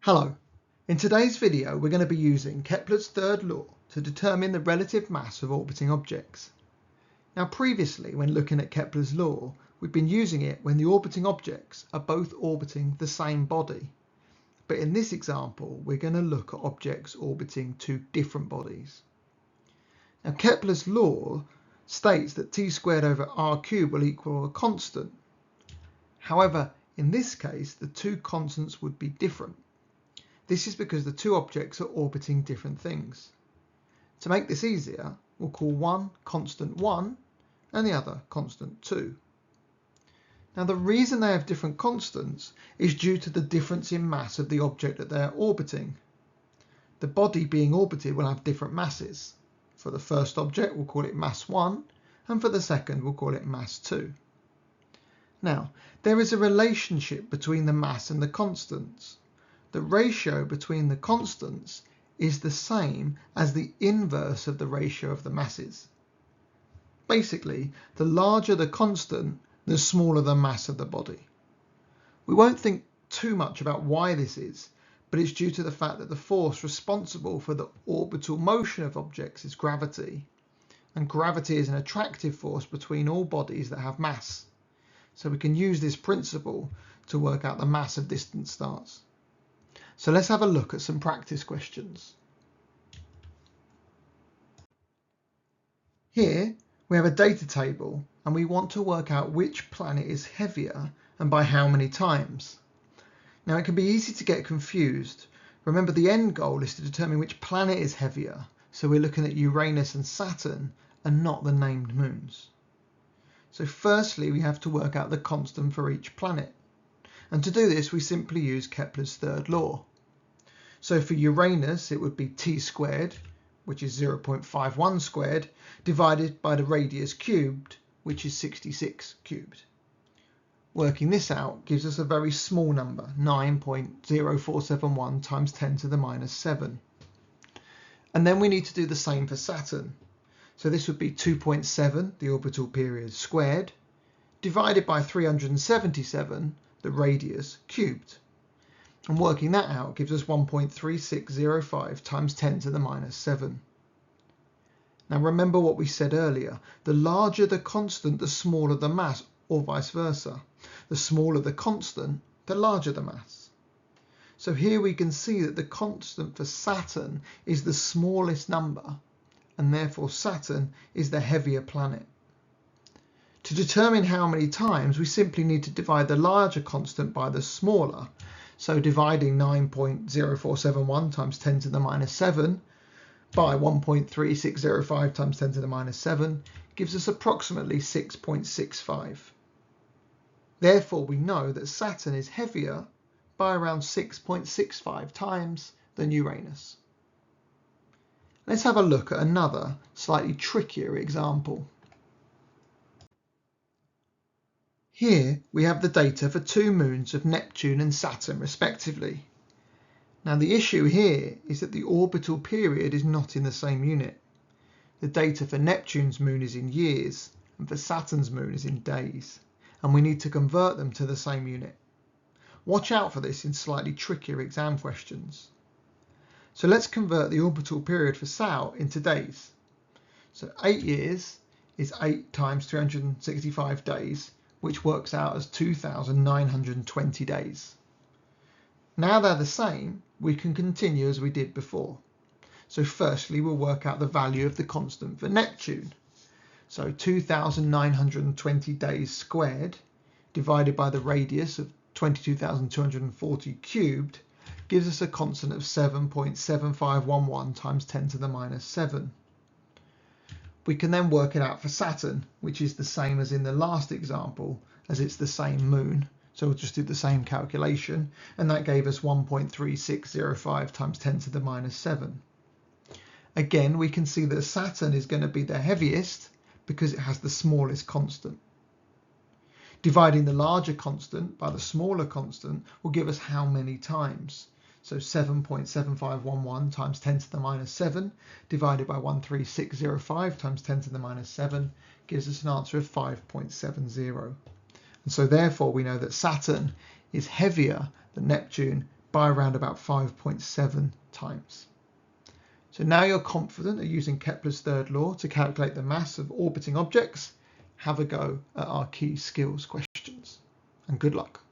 Hello, in today's video we're going to be using Kepler's third law to determine the relative mass of orbiting objects. Now previously, when looking at Kepler's law, we've been using it when the orbiting objects are both orbiting the same body. But in this example we're going to look at objects orbiting two different bodies. Now Kepler's law states that t squared over r cubed will equal a constant. However, in this case the two constants would be different. This is because the two objects are orbiting different things. To make this easier, we'll call one constant 1 and the other constant 2. Now the reason they have different constants is due to the difference in mass of the object that they're orbiting. The body being orbited will have different masses. For the first object we'll call it mass 1, and for the second we'll call it mass 2. Now there is a relationship between the mass and the constants. The ratio between the constants is the same as the inverse of the ratio of the masses. Basically, the larger the constant, the smaller the mass of the body. We won't think too much about why this is, but it's due to the fact that the force responsible for the orbital motion of objects is gravity. And gravity is an attractive force between all bodies that have mass. So we can use this principle to work out the mass of distant stars. So let's have a look at some practice questions. Here we have a data table and we want to work out which planet is heavier and by how many times. Now it can be easy to get confused. Remember, the end goal is to determine which planet is heavier, so we're looking at Uranus and Saturn and not the named moons. So firstly we have to work out the constant for each planet. And to do this we simply use Kepler's third law. So for Uranus it would be t squared, which is 0.51 squared, divided by the radius cubed, which is 66 cubed. Working this out gives us a very small number, 9.0471 times 10 to the minus 7. And then we need to do the same for Saturn. So this would be 2.7, the orbital period squared, divided by 377, the radius cubed. And working that out gives us 1.3605 times 10 to the minus 7. Now remember what we said earlier, the larger the constant, the smaller the mass, or vice versa. The smaller the constant, the larger the mass. So here we can see that the constant for Saturn is the smallest number, and therefore Saturn is the heavier planet. To determine how many times, we simply need to divide the larger constant by the smaller. So dividing 9.0471 times 10 to the minus 7 by 1.3605 times 10 to the minus 7 gives us approximately 6.65. Therefore we know that Saturn is heavier by around 6.65 times than Uranus. Let's have a look at another slightly trickier example. Here we have the data for two moons of Neptune and Saturn respectively. Now the issue here is that the orbital period is not in the same unit. The data for Neptune's moon is in years and for Saturn's moon is in days, and we need to convert them to the same unit. Watch out for this in slightly trickier exam questions. So let's convert the orbital period for Sal into days. So 8 years is 8 times 365 days, which works out as 2,920 days. Now they're the same, we can continue as we did before. So firstly we'll work out the value of the constant for Neptune. So 2,920 days squared divided by the radius of 22,240 cubed gives us a constant of 7.7511 times 10 to the minus 7. We can then work it out for Saturn, which is the same as in the last example, as it's the same moon. So we'll just do the same calculation, and that gave us 1.3605 times 10 to the minus 7. Again, we can see that Saturn is going to be the heaviest because it has the smallest constant. Dividing the larger constant by the smaller constant will give us how many times. So 7.7511 times 10 to the minus 7 divided by 13605 times 10 to the minus 7 gives us an answer of 5.70. And so therefore we know that Saturn is heavier than Neptune by around about 5.7 times. So now you're confident of using Kepler's third law to calculate the mass of orbiting objects. Have a go at our key skills questions, and good luck.